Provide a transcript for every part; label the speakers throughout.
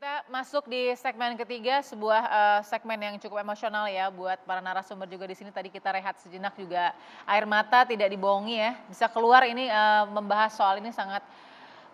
Speaker 1: Kita masuk di segmen ketiga, sebuah segmen yang cukup emosional ya buat para narasumber juga di sini. Tadi kita rehat sejenak juga, air mata tidak dibohongi ya. Bisa keluar ini membahas soal ini sangat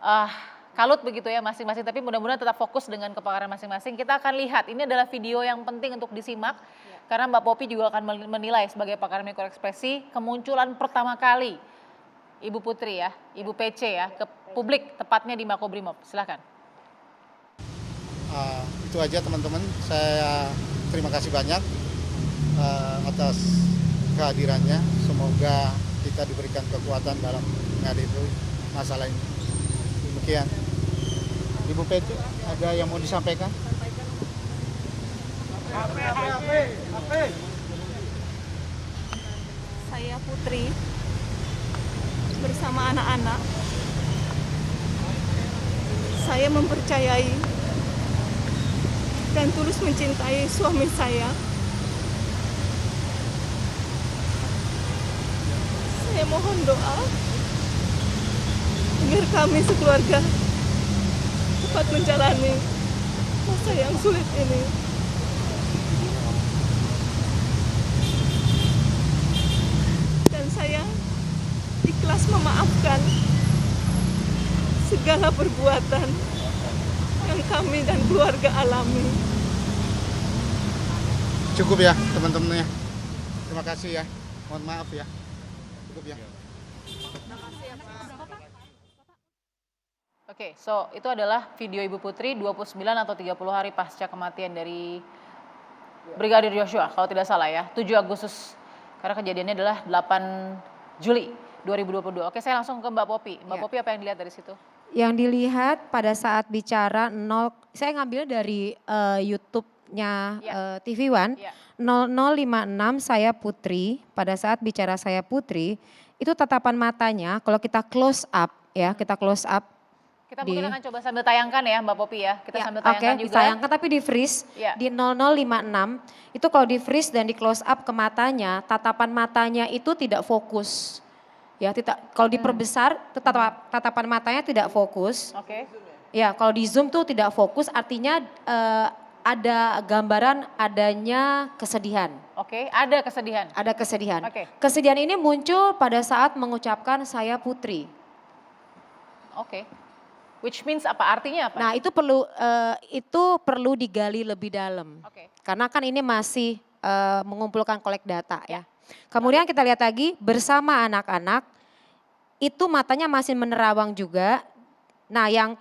Speaker 1: eh, kalut begitu ya masing-masing. Tapi mudah-mudahan tetap fokus dengan kepakaran masing-masing. Kita akan lihat, ini adalah video yang penting untuk disimak. Karena Mbak Popi juga akan menilai sebagai pakar mikroekspresi kemunculan pertama kali Ibu Putri ya, Ibu PC ya, ke publik tepatnya di Makobrimob. Silahkan.
Speaker 2: Itu aja teman-teman, saya terima kasih banyak atas kehadirannya. Semoga kita diberikan kekuatan dalam menghadapi masalah ini. Demikian. Ibu PC, ada yang mau disampaikan?
Speaker 3: Saya Putri bersama anak-anak. Saya mempercayai dan tulus mencintai suami saya. Saya mohon doa agar kami sekeluarga dapat menjalani masa yang sulit ini. Dan saya ikhlas memaafkan segala perbuatan yang kami dan keluarga alami.
Speaker 2: Cukup ya teman-temannya. Terima kasih ya. Mohon maaf ya. Cukup ya.
Speaker 1: Oke, so itu adalah video Ibu Putri 29 atau 30 hari pasca kematian dari Brigadir Joshua kalau tidak salah ya, 7 Agustus. Karena kejadiannya adalah 8 Juli 2022. Oke, saya langsung ke Mbak Popi. Mbak Popi apa yang dilihat dari situ?
Speaker 4: Yang dilihat pada saat bicara saya ngambil dari YouTube-nya TV One, 0056 saya Putri, pada saat bicara saya Putri, itu tatapan matanya kalau kita close up ya, kita close up.
Speaker 1: Kita mungkin akan coba sambil tayangkan ya Mbak Popi ya, kita sambil tayangkan juga.
Speaker 4: Ditayangkan tapi di freeze, di 0056, itu kalau di freeze dan di close up ke matanya, tatapan matanya itu tidak fokus. Ya, kalau diperbesar, tatapan matanya tidak fokus.
Speaker 1: Oke.
Speaker 4: Ya, kalau di zoom tuh tidak fokus, artinya ada gambaran adanya kesedihan.
Speaker 1: Oke, ada kesedihan.
Speaker 4: Ada kesedihan.
Speaker 1: Oke.
Speaker 4: Kesedihan ini muncul pada saat mengucapkan saya Putri.
Speaker 1: Oke. Which means apa? Artinya apa?
Speaker 4: Nah, itu perlu digali lebih dalam.
Speaker 1: Oke.
Speaker 4: Karena kan ini masih mengumpulkan kolek data ya. Kemudian kita lihat lagi bersama anak-anak, itu matanya masih menerawang juga. Nah, yang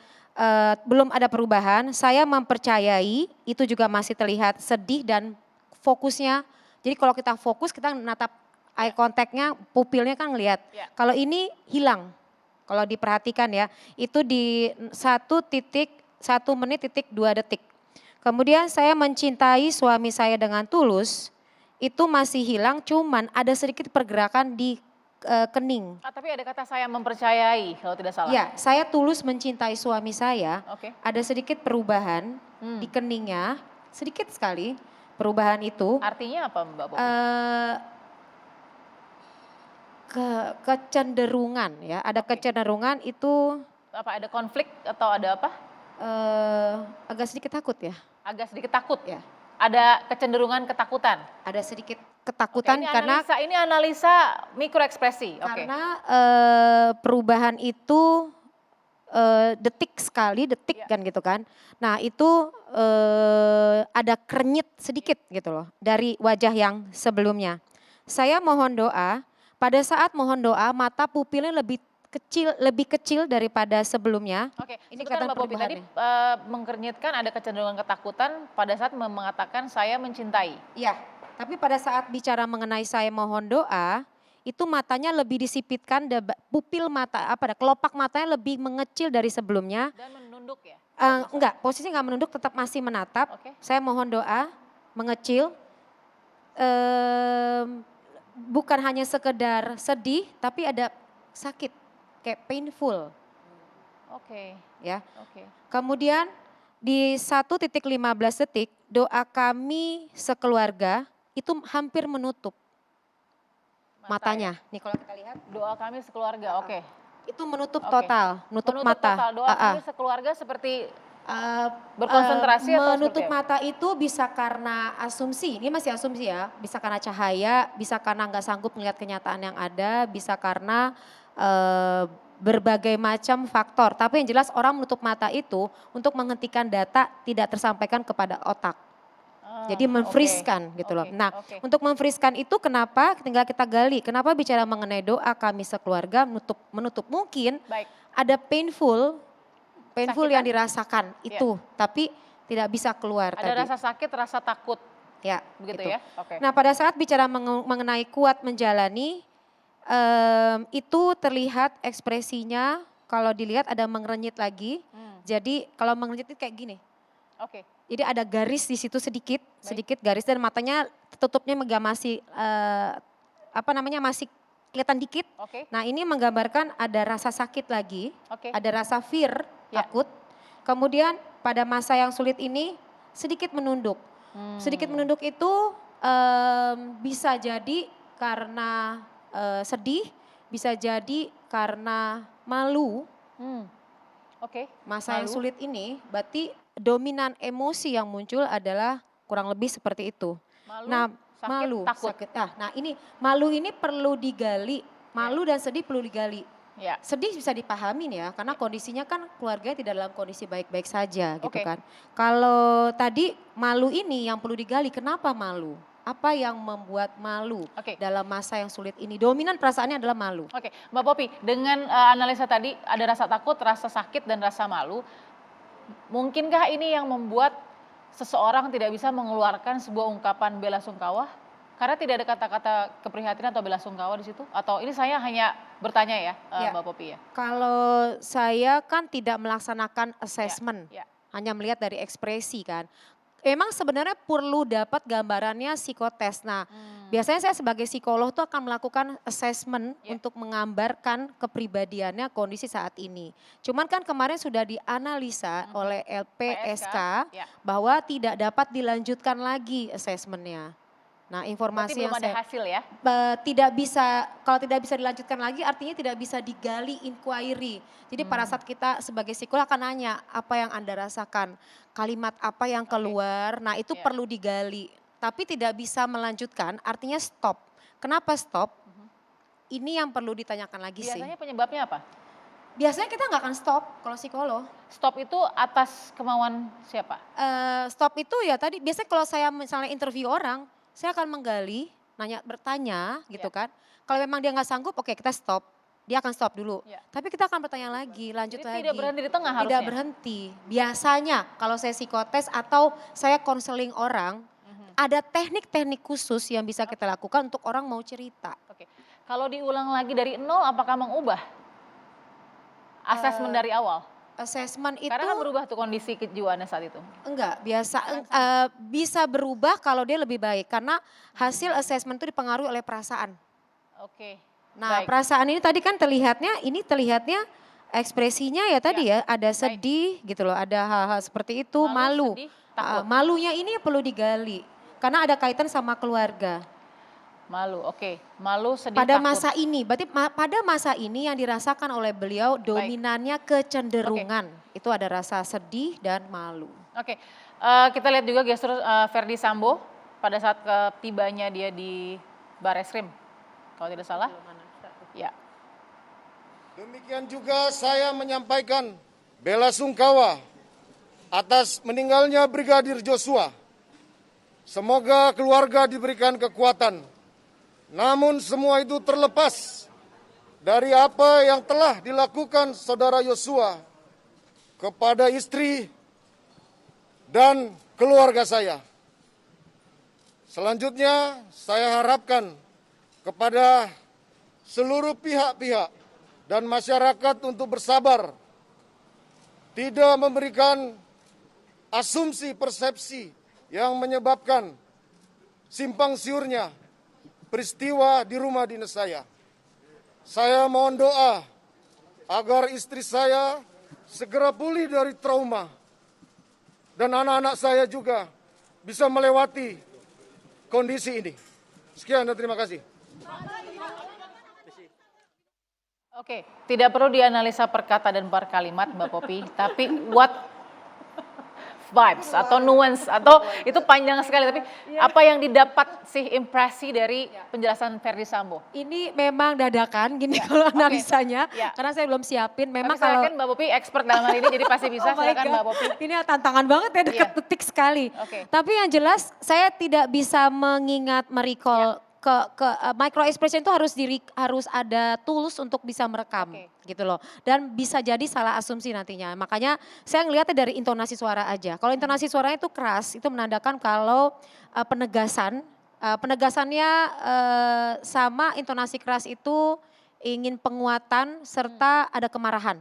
Speaker 4: belum ada perubahan, saya mempercayai itu juga masih terlihat sedih dan fokusnya. Jadi kalau kita fokus, kita natap eye contact-nya, pupilnya kan ngelihat. Kalau ini hilang, kalau diperhatikan ya, itu di 1 menit 2 detik. Kemudian saya mencintai suami saya dengan tulus, itu masih hilang, cuman ada sedikit pergerakan di kening.
Speaker 1: Tapi ada kata saya mempercayai kalau tidak salah.
Speaker 4: Ya, saya tulus mencintai suami saya.
Speaker 1: Oke.
Speaker 4: Ada sedikit perubahan di keningnya, sedikit sekali perubahan itu.
Speaker 1: Artinya apa Mbak Popi?
Speaker 4: Kecenderungan ya, ada kecenderungan itu.
Speaker 1: Apa ada konflik atau ada apa?
Speaker 4: Agak sedikit takut ya.
Speaker 1: Agak sedikit takut?
Speaker 4: Ya.
Speaker 1: Ada kecenderungan ketakutan?
Speaker 4: Ada sedikit ketakutan karena
Speaker 1: ini analisa mikroekspresi.
Speaker 4: Karena perubahan itu detik kan gitu kan. Nah itu ada krenyit sedikit gitu loh dari wajah yang sebelumnya. Saya mohon doa, pada saat mohon doa mata pupilnya lebih kecil daripada sebelumnya.
Speaker 1: Oke,
Speaker 4: ini
Speaker 1: sebentar
Speaker 4: kelihatan
Speaker 1: Mbak Popi tadi mengkernyitkan ada kecenderungan ketakutan pada saat mengatakan saya mencintai.
Speaker 4: Iya, tapi pada saat bicara mengenai saya mohon doa, itu matanya lebih disipitkan, pupil mata, kelopak matanya lebih mengecil dari sebelumnya.
Speaker 1: Dan menunduk ya?
Speaker 4: Enggak, posisinya enggak menunduk, tetap masih menatap.
Speaker 1: Oke.
Speaker 4: Saya mohon doa, mengecil. Bukan hanya sekedar sedih, tapi ada sakit. Kayak painful.
Speaker 1: Oke.
Speaker 4: Ya.
Speaker 1: Oke.
Speaker 4: Kemudian di 1:15 detik doa kami sekeluarga itu hampir menutup matanya. Nih kalau kita lihat.
Speaker 1: Doa kami sekeluarga, oke.
Speaker 4: Itu menutup total, menutup mata.
Speaker 1: Total. Doa kami sekeluarga seperti
Speaker 4: Eh,
Speaker 1: Berkonsentrasi atau
Speaker 4: menutup
Speaker 1: seperti apa?
Speaker 4: mata itu bisa karena asumsi, ini masih asumsi ya, bisa karena cahaya, bisa karena nggak sanggup melihat kenyataan yang ada, bisa karena eh, berbagai macam faktor. Tapi yang jelas orang menutup mata itu untuk menghentikan data tidak tersampaikan kepada otak. Jadi
Speaker 1: Oke,
Speaker 4: memfreeze-kan gitu loh.
Speaker 1: oke,
Speaker 4: Nah,
Speaker 1: oke.
Speaker 4: untuk memfreeze-kan itu kenapa tinggal kita gali. Kenapa bicara mengenai doa kami sekeluarga menutup mungkin
Speaker 1: Baik,
Speaker 4: ada painful yang
Speaker 1: Sakitan?
Speaker 4: dirasakan
Speaker 1: Ya.
Speaker 4: itu, tapi tidak bisa keluar
Speaker 1: Ada
Speaker 4: tadi.
Speaker 1: rasa sakit, rasa takut,
Speaker 4: Ya,
Speaker 1: begitu
Speaker 4: itu.
Speaker 1: ya? Oke.
Speaker 4: Nah, pada saat bicara mengenai kuat menjalani, itu terlihat ekspresinya kalau dilihat ada mengerenyit lagi. Jadi kalau mengerenyit itu kayak gini.
Speaker 1: Oke,
Speaker 4: Jadi ada garis di situ sedikit garis dan matanya tutupnya masih masih kelihatan dikit.
Speaker 1: oke,
Speaker 4: Nah, ini menggambarkan ada rasa sakit lagi,
Speaker 1: oke.
Speaker 4: ada rasa fear,
Speaker 1: Ya.
Speaker 4: takut. Kemudian pada masa yang sulit ini sedikit menunduk. Sedikit menunduk itu bisa jadi karena sedih, bisa jadi karena malu.
Speaker 1: Hmm, Oke.
Speaker 4: Masa yang
Speaker 1: Malu.
Speaker 4: sulit ini berarti dominan emosi yang muncul adalah kurang lebih seperti itu.
Speaker 1: Malu,
Speaker 4: Nah,
Speaker 1: sakit,
Speaker 4: malu,
Speaker 1: takut.
Speaker 4: sakit. Nah, ini malu ini perlu digali. Malu dan sedih perlu digali.
Speaker 1: Ya.
Speaker 4: Sedih bisa dipahamin ya, karena kondisinya kan keluarganya tidak dalam kondisi baik-baik saja gitu
Speaker 1: Oke.
Speaker 4: kan. Kalau tadi malu ini yang perlu digali, kenapa malu? Apa yang membuat malu
Speaker 1: Oke.
Speaker 4: dalam masa yang sulit ini? Dominan perasaannya adalah malu.
Speaker 1: Oke, Mbak Popi, dengan analisa tadi ada rasa takut, rasa sakit, dan rasa malu. Mungkinkah ini yang membuat seseorang tidak bisa mengeluarkan sebuah ungkapan bela sungkawa? Karena tidak ada kata-kata keprihatinan atau bela sungkawa di situ? Atau ini saya hanya bertanya ya,
Speaker 4: Ya.
Speaker 1: Mbak Popi ya?
Speaker 4: Kalau saya kan tidak melaksanakan assessment,
Speaker 1: Ya.
Speaker 4: hanya melihat dari ekspresi kan. Memang sebenarnya perlu dapat gambarannya psikotes. Nah, biasanya saya sebagai psikolog tuh akan melakukan assessment
Speaker 1: Ya.
Speaker 4: untuk menggambarkan kepribadiannya kondisi saat ini. Cuman kan kemarin sudah dianalisa oleh LPSK
Speaker 1: Ya.
Speaker 4: bahwa tidak dapat dilanjutkan lagi assessmentnya. Nah,
Speaker 1: Berarti
Speaker 4: informasi
Speaker 1: belum
Speaker 4: yang
Speaker 1: ada
Speaker 4: saya
Speaker 1: hasil ya?
Speaker 4: tidak bisa, kalau tidak bisa dilanjutkan lagi artinya tidak bisa digali inquiry. Jadi pada saat kita sebagai psikolog akan nanya apa yang Anda rasakan, kalimat apa yang keluar, nah itu
Speaker 1: Ya.
Speaker 4: perlu digali. Tapi tidak bisa melanjutkan artinya stop. Kenapa stop? Ini yang perlu ditanyakan lagi sih.
Speaker 1: Biasanya penyebabnya apa?
Speaker 4: Biasanya kita nggak akan stop kalau psikolog.
Speaker 1: Stop itu atas kemauan siapa?
Speaker 4: Stop itu ya tadi, biasanya kalau saya misalnya interview orang, saya akan menggali, bertanya gitu
Speaker 1: Ya.
Speaker 4: kan. Kalau memang dia nggak sanggup, oke kita stop. Dia akan stop dulu.
Speaker 1: Ya.
Speaker 4: Tapi kita akan bertanya lagi, lanjut
Speaker 1: Jadi
Speaker 4: lagi.
Speaker 1: tidak berhenti di tengah
Speaker 4: Tidak
Speaker 1: harusnya?
Speaker 4: berhenti. Biasanya kalau saya psikotes atau saya konseling orang, ada teknik-teknik khusus yang bisa kita lakukan untuk orang mau cerita.
Speaker 1: Oke, kalau diulang lagi dari nol apakah mengubah asesmen dari awal?
Speaker 4: Assessment itu
Speaker 1: Karena kan berubah tuh kondisi kejiwaannya saat itu.
Speaker 4: enggak, bisa berubah kalau dia lebih baik. Karena hasil assessment itu dipengaruhi oleh perasaan.
Speaker 1: Oke.
Speaker 4: Nah,
Speaker 1: baik.
Speaker 4: perasaan ini tadi kan terlihatnya ekspresinya ya tadi ya, ada sedih gitu loh, ada hal-hal seperti itu, malu.
Speaker 1: Sedih, takut.
Speaker 4: Malunya ini perlu digali karena ada kaitan sama keluarga.
Speaker 1: Malu, oke. Malu, sedih,
Speaker 4: Pada
Speaker 1: takut.
Speaker 4: masa ini, berarti pada masa ini yang dirasakan oleh beliau dominannya kecenderungan. Itu ada rasa sedih dan malu.
Speaker 1: Oke, kita lihat juga gestur Verdi Sambo pada saat ketibanya dia di Barreskrim, kalau tidak salah. Ya.
Speaker 5: Demikian juga saya menyampaikan bela sungkawa atas meninggalnya Brigadir Joshua. Semoga keluarga diberikan kekuatan. Namun semua itu terlepas dari apa yang telah dilakukan saudara Yosua kepada istri dan keluarga saya. Selanjutnya saya harapkan kepada seluruh pihak-pihak dan masyarakat untuk bersabar, tidak memberikan asumsi persepsi yang menyebabkan simpang siurnya peristiwa di rumah dinas saya. Saya mohon doa agar istri saya segera pulih dari trauma dan anak-anak saya juga bisa melewati kondisi ini. Sekian dan terima kasih.
Speaker 1: Oke, tidak perlu dianalisa per kata dan per kalimat Mbak Popi, tapi what vibes atau nuance atau itu panjang sekali, tapi apa yang didapat sih impresi dari penjelasan Verdi Sambo?
Speaker 4: Ini memang dadakan gini kalau analisanya,
Speaker 1: Ya.
Speaker 4: karena saya belum siapin. Memang
Speaker 1: Tapi
Speaker 4: kalau
Speaker 1: silakan Mbak Popi expert dalam hal ini, jadi pasti bisa.
Speaker 4: Oh my
Speaker 1: Silakan
Speaker 4: God.
Speaker 1: Mbak Popi.
Speaker 4: Ini tantangan banget ya, detik sekali.
Speaker 1: Oke.
Speaker 4: Tapi yang jelas saya tidak bisa mengingat, merecall ke micro expression itu harus ada tools untuk bisa merekam gitu loh. Dan bisa jadi salah asumsi nantinya. Makanya saya ngelihatnya dari intonasi suara aja. Kalau intonasi suaranya itu keras, itu menandakan kalau penegasannya sama intonasi keras itu ingin penguatan serta ada kemarahan.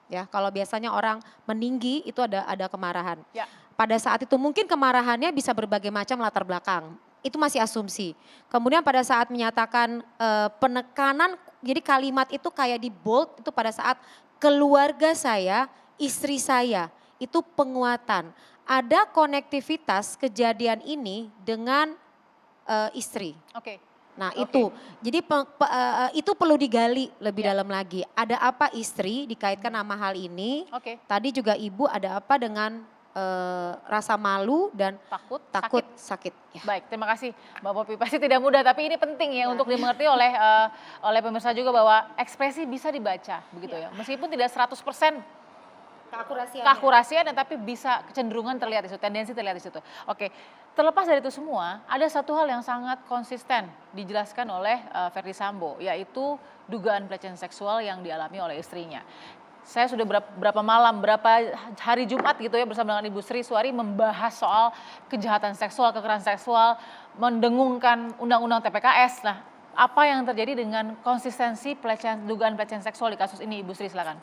Speaker 4: Ya, kalau biasanya orang meninggi itu ada kemarahan.
Speaker 1: Ya.
Speaker 4: Pada saat itu mungkin kemarahannya bisa berbagai macam latar belakang. Itu masih asumsi. Kemudian pada saat menyatakan penekanan, jadi kalimat itu kayak di bold itu pada saat keluarga saya, istri saya, itu penguatan. Ada konektivitas kejadian ini dengan istri.
Speaker 1: Oke.
Speaker 4: Nah
Speaker 1: Oke.
Speaker 4: itu, jadi itu perlu digali lebih dalam lagi. Ada apa istri dikaitkan sama hal ini.
Speaker 1: Oke.
Speaker 4: Tadi juga ibu ada apa dengan rasa malu dan
Speaker 1: Takut,
Speaker 4: sakit. Ya.
Speaker 1: Baik, terima kasih Mbak Popi. Pasti tidak mudah, tapi ini penting ya untuk dimengerti oleh pemirsa juga bahwa ekspresi bisa dibaca begitu ya. Meskipun tidak 100% keakurasian, tapi bisa kecenderungan terlihat di situ, tendensi terlihat di situ. Oke, terlepas dari itu semua, ada satu hal yang sangat konsisten dijelaskan oleh Verdi Sambo, yaitu dugaan pelecehan seksual yang dialami oleh istrinya. Saya sudah berapa hari Jumat gitu ya bersama dengan Ibu Sri Suari membahas soal kejahatan seksual, kekerasan seksual, mendengungkan undang-undang TPKS. Nah, apa yang terjadi dengan konsistensi dugaan pelecehan seksual di kasus ini, Ibu Sri, silakan.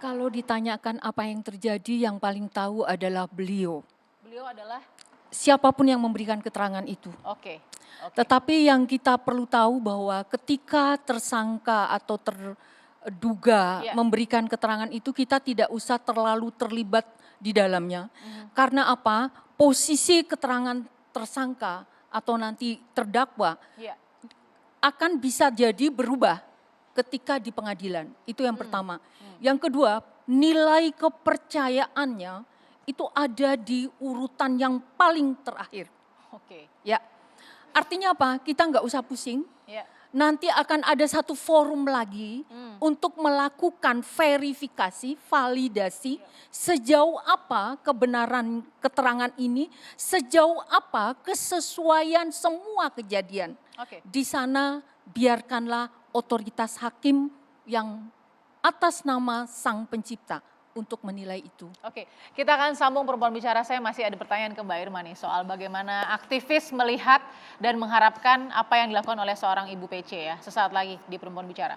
Speaker 6: Kalau ditanyakan apa yang terjadi, yang paling tahu adalah beliau.
Speaker 1: Beliau adalah?
Speaker 6: Siapapun yang memberikan keterangan itu.
Speaker 1: Oke.
Speaker 6: Tetapi yang kita perlu tahu bahwa ketika tersangka atau terduga memberikan keterangan itu, kita tidak usah terlalu terlibat di dalamnya. Karena apa? Posisi keterangan tersangka atau nanti terdakwa akan bisa jadi berubah ketika di pengadilan. Itu yang pertama. Yang kedua, nilai kepercayaannya itu ada di urutan yang paling terakhir.
Speaker 1: Oke.
Speaker 6: Ya, artinya apa? Kita nggak usah pusing.
Speaker 1: Ya.
Speaker 6: Nanti akan ada satu forum lagi untuk melakukan verifikasi, validasi sejauh apa kebenaran keterangan ini, sejauh apa kesesuaian semua kejadian.
Speaker 1: Oke.
Speaker 6: Di sana biarkanlah otoritas hakim yang atas nama Sang Pencipta untuk menilai itu.
Speaker 1: Oke, kita akan sambung perempuan bicara. Saya masih ada pertanyaan ke Mbak Irma nih soal bagaimana aktivis melihat dan mengharapkan apa yang dilakukan oleh seorang ibu PC ya. Sesaat lagi di perempuan bicara.